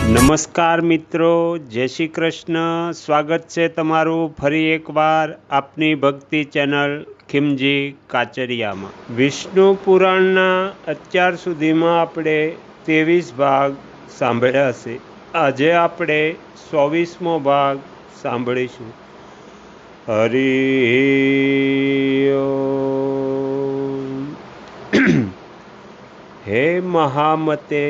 નમસ્કાર મિત્રો, જય શ્રી કૃષ્ણ. સ્વાગત છે તમારું ફરી એકવાર આપની ભક્તિ ચેનલ ખીમજી કાચરિયામાં. વિષ્ણુ પુરાણના અત્યાર સુધીમાં આપણે 23 ભાગ સાંભળ્યા છે. આજે આપણે 24મો ભાગ સાંભળીશું. હરિ ઓમ. હે મહામતે,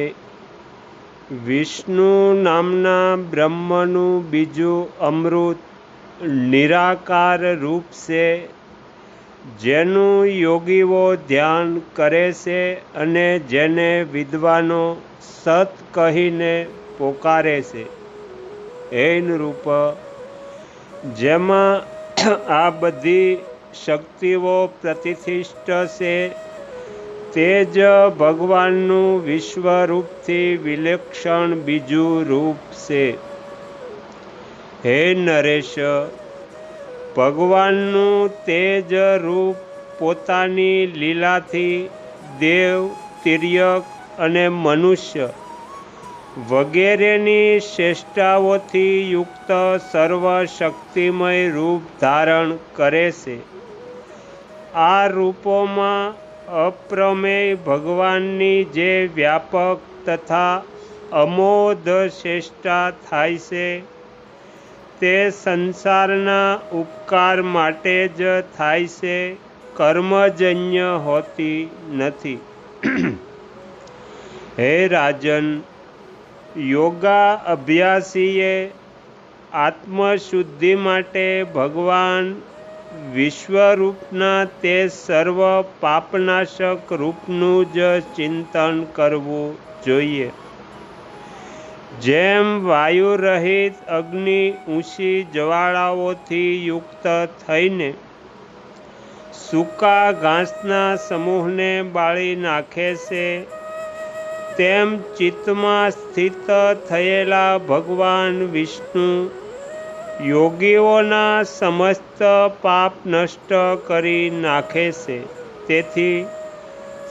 વિષ્ણુ નામના બ્રહ્મનું બીજું અમૃત નિરાકાર રૂપ છે, જેનું યોગીઓ ધ્યાન કરે છે અને જેને વિદ્વાનો સત કહીને પોકારે છે. હે નૃપ, જેમાં આ બધી શક્તિઓ પ્રતિષ્ઠિત છે, તે જ ભગવાનનું વિશ્વરૂપથી વિલક્ષણ બીજું રૂપ છે. હે નરેશ, ભગવાનનું તે જ રૂપ પોતાની લીલાથી દેવ, તિર્યક અને મનુષ્ય વગેરેની શ્રેષ્ઠતાઓથી યુક્ત સર્વશક્તિમય રૂપ ધારણ કરે છે. આ રૂપોમાં અપ્રમેય ભગવાનની જે વ્યાપક તથા અમોઘ શ્રેષ્ઠતા થાય છે, તે સંસારના ઉપકાર માટે જ થાય છે, કર્મજન્ય હોતી નથી. હે રાજન, યોગા અભ્યાસીએ આત્મશુદ્ધિ માટે ભગવાન વિશ્વરૂપના તે સર્વ પાપનાશક રૂપનું જ ચિંતન કરવું જોઈએ. જેમ વાયુ રહિત અગ્નિ ઊંચી જ્વાળાઓથી યુક્ત થઈને સૂકા ઘાસના સમૂહને બાળી નાખે છે, તેમ ચિત્તમાં સ્થિત થયેલા ભગવાન વિષ્ણુ યોગીઓના સમસ્ત પાપ નષ્ટ કરી નાખે છે. તેથી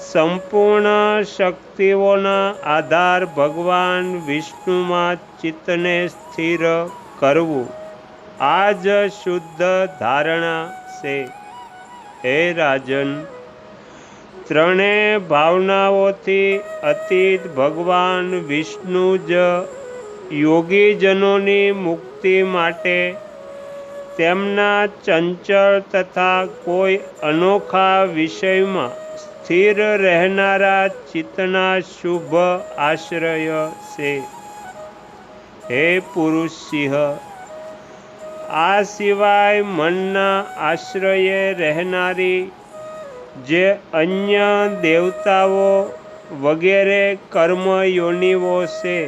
સંપૂર્ણ શક્તિઓના આધાર ભગવાન વિષ્ણુમાં ચિત્તને સ્થિર કરવું, આ જ શુદ્ધ ધારણા છે. હે રાજન, ત્રણેય ભાવનાઓથી અતીત ભગવાન વિષ્ણુ જ યોગીજનોની મુક્તિ માટે તેમના ચંચળ તથા કોઈ અનોખા વિષયમાં સ્થિર રહેનારા ચિત્તના શુભ આશ્રય છે. હે પુરુષ સિંહ, આ સિવાય મનના આશ્રયે રહેનારી જે અન્ય દેવતાઓ વગેરે કર્મયોનિઓ છે,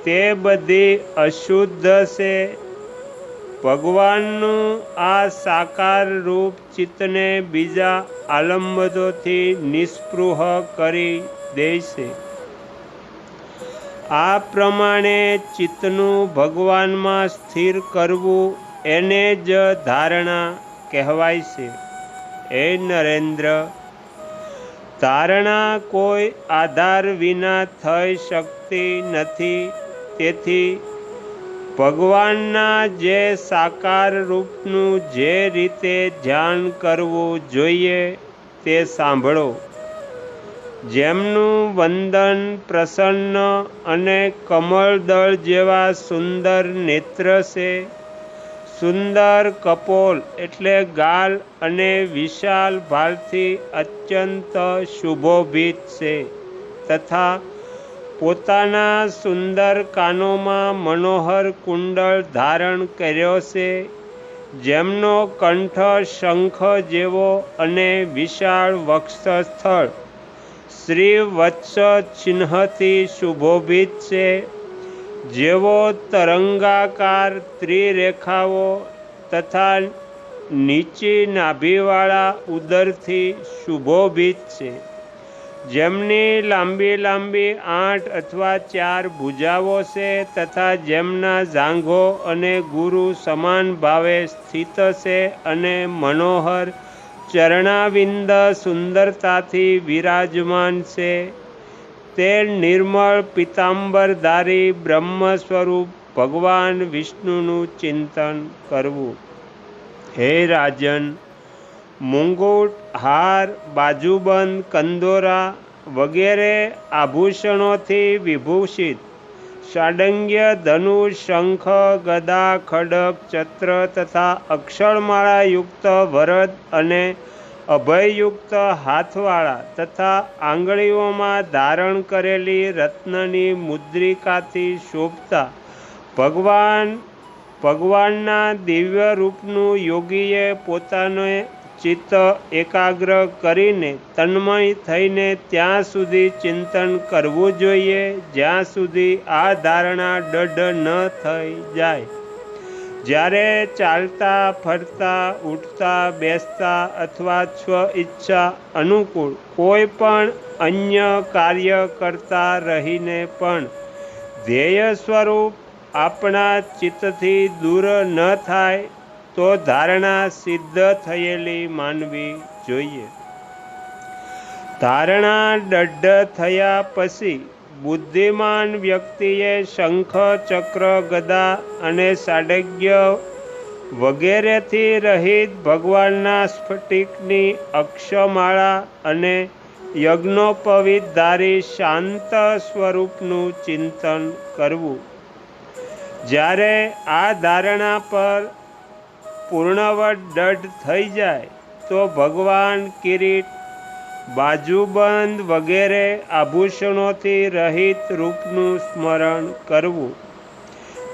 તે બધી અશુદ્ધ છે. ભગવાનનું આ સાકાર રૂપ ચિત્તને બીજા આલંબનોથી નિસ્પૃહ કરી દે છે. આ પ્રમાણે ચિત્તનું ભગવાનમાં સ્થિર કરવું એને જ ધારણા કહેવાય છે. હે નરેન્દ્ર, ધારણા કોઈ આધાર વિના થઈ શકતી નથી. તેથી ભગવાનના જે સાકાર રૂપનું જે રીતે ધ્યાન કરવું જોઈએ તે સાંભળો. જેમનું વંદન પ્રસન્ન અને કમળદળ જેવા સુંદર નેત્ર છે, સુંદર કપોલ એટલે ગાલ અને વિશાળ ભાલથી અત્યંત શુભોભિત છે, તથા પોતાના સુંદર કાનોમાં મનોહર કુંડળ ધારણ કર્યો છે, જેમનો કંઠ શંખ જેવો અને વિશાળ વક્ષસ્થળ શ્રીવત્સ ચિહ્નથી શુભોભિત છે, જેવો તરંગાકાર ત્રિરેખાઓ તથા નીચી નાભીવાળા ઉદરથી શુભોભિત છે, જેમની લાંબી લાંબી 8 અથવા 4 ભુજાઓ છે, તથા જેમના જાંઘો અને ગુરુ સમાન ભાવે સ્થિત છે, અને મનોહર ચરણાવિંદ સુંદરતાથી વિરાજમાન છે, તે નિર્મળ પિતાંબરધારી બ્રહ્મ સ્વરૂપ ભગવાન વિષ્ણુનું ચિંતન કરવું. હે રાજન, મુંગુટ, હાર, બાજુબંધ, કંદોરા વગેરે આભૂષણોથી વિભૂષિત સાડંગ્ય, ધનુષ, શંખ, ગદા, ખડગ, ચત્ર તથા અક્ષરમાળાયુક્ત વરદ અને અભયયુક્ત હાથવાળા તથા આંગળીઓમાં ધારણ કરેલી રત્નની મુદ્રિકાથી શોભતા ભગવાનના દિવ્ય રૂપનું યોગીએ પોતાને ચિત્ત એકાગ્ર કરીને તન્મય થઈને ત્યાં સુધી ચિંતન કરવું જોઈએ જ્યાં સુધી આ ધારણા દઢ ન થઈ જાય. જ્યારે ચાલતા, ફરતા, ઉઠતા, બેસતા અથવા સ્વ ઈચ્છા અનુકૂળ કોઈ પણ અન્ય કાર્ય કરતા રહીને પણ ધ્યેય સ્વરૂપ આપણા ચિત્તથી દૂર ન થાય તો ધારણા સિદ્ધ થયેલી માનવી જોઈએ. ધારણા દઢ થયા પછી બુદ્ધિમાન વ્યક્તિએ શંખ, ચક્ર, ગદા અને સાડગ્ય વગેરેથી રહિત ભગવાનના સ્ફટિકની અક્ષમાળા અને યજ્ઞોપવિતધારી શાંત સ્વરૂપનું ચિંતન કરવું. જ્યારે આ ધારણા પર પૂર્ણવત દઢ થઈ જાય તો ભગવાન કિરીટ, બાજુબંધ વગેરે આભૂષણોથી રહિત રૂપનું સ્મરણ કરવું.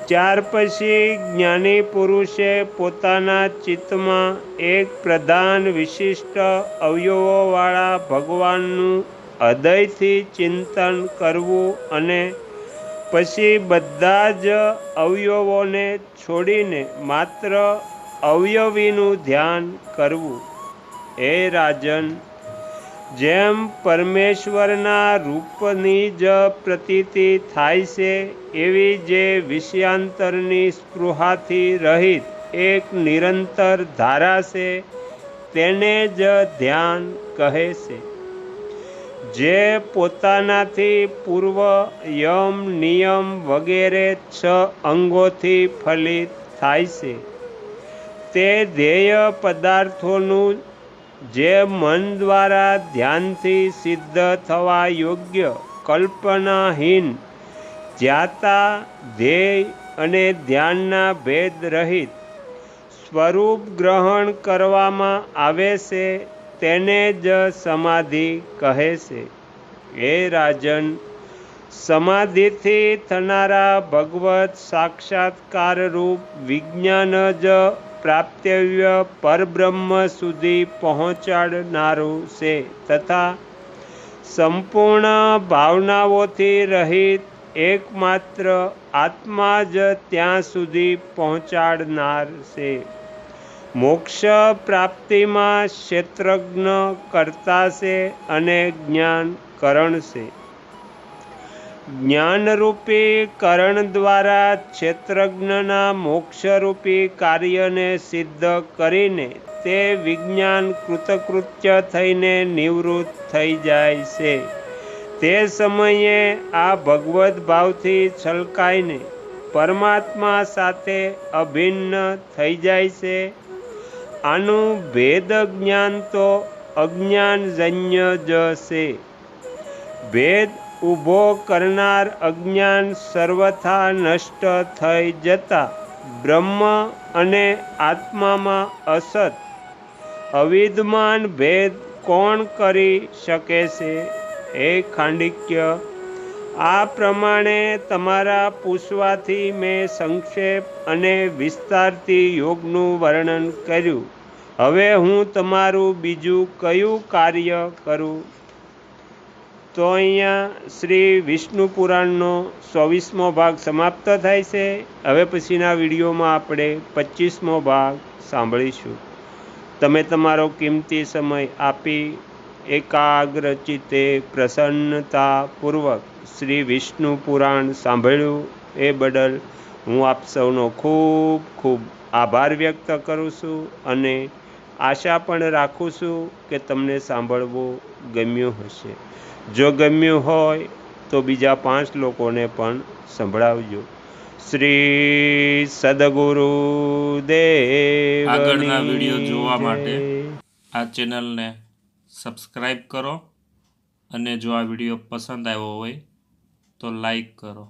ત્યાર પછી જ્ઞાની પુરુષે પોતાના ચિત્તમાં એક પ્રધાન વિશિષ્ટ અવયવોવાળા ભગવાનનું હૃદયથી ચિંતન કરવું અને પછી બધા જ અવયવોને છોડીને માત્ર અવયવીનું ધ્યાન કરવું. હે રાજન, જેમ પરમેશ્વરના રૂપની જ પ્રતીતિ થાય છે એવી જે વિષયાંતરની સ્પૃહાથી રહિત એક નિરંતર ધારા છે તેને જ ધ્યાન કહે છે. જે પોતાનાથી પૂર્વ યમ, નિયમ વગેરે 6 અંગોથી ફલિત થાય છે તે ધ્યેય પદાર્થોનું જે મન દ્વારા ધ્યાનથી સિદ્ધ થવા યોગ્ય કલ્પનાહીન ધ્યાતા, ધ્યેય અને ધ્યાનના ભેદ રહિત સ્વરૂપ ગ્રહણ કરવામાં આવે છે તેને જ સમાધિ કહે છે. હે રાજન, સમાધિથી થનારા ભગવત સાક્ષાત્કાર રૂપ વિજ્ઞાન જ પ્રાપ્તવ્ય પરબ્રહ્મ સુધી પહોંચાડનારું છે તથા સંપૂર્ણ ભાવનાઓથી રહિત એકમાત્ર આત્મા જ ત્યાં સુધી પહોંચાડનાર છે. મોક્ષ પ્રાપ્તિમાં ક્ષેત્રજ્ઞ કર્તા છે અને જ્ઞાન કરણ છે. જ્ઞાનરૂપી કરણ દ્વારા ક્ષેત્રજ્ઞના મોક્ષરૂપી કાર્યને સિદ્ધ કરીને તે વિજ્ઞાન કૃતકૃત્ય થઈને નિવૃત્ત થઈ જાય છે. તે સમયે આ ભગવદ્ ભાવથી છલકાઈને પરમાત્મા સાથે અભિન્ન થઈ જાય છે. આનું ભેદ જ્ઞાન તો અજ્ઞાનજન્ય જ છે. ભેદ ઊભો કરનાર અજ્ઞાન સર્વથા નષ્ટ થઈ જતા બ્રહ્મ અને આત્મામાં અસત અવિદ્યમાન ભેદ કોણ કરી શકે છે? હે ખાંડિક્ય, આ પ્રમાણે તમારા પૂછવાથી મેં સંક્ષેપ અને વિસ્તારથી યોગનું વર્ણન કર્યું. હવે હું તમારું બીજું કયું કાર્ય કરું? તો અહીંયા શ્રી વિષ્ણુ પુરાણનો 24મો ભાગ સમાપ્ત થાય છે. હવે પછીના વિડીયોમાં આપણે 25મો ભાગ સાંભળીશું. તમે તમારો કિંમતી સમય આપી એકાગ્રચિત્તે પ્રસન્નતાપૂર્વક શ્રી વિષ્ણુ પુરાણ સાંભળ્યું એ બદલ હું આપ સૌનો ખૂબ ખૂબ આભાર વ્યક્ત કરું છું અને આશા પણ રાખું છું કે તમને સાંભળવું ગમ્યું હશે. જો ગમ્યું હોય તો બીજા 5 લોકોને પણ સંભળાવજો. શ્રી સદગુરુ આગળના વિડીયો દેવની જોવા જય. માટે આ ચેનલને સબસ્ક્રાઈબ કરો અને જો આ વિડીયો પસંદ આવ્યો હોય તો લાઈક કરો.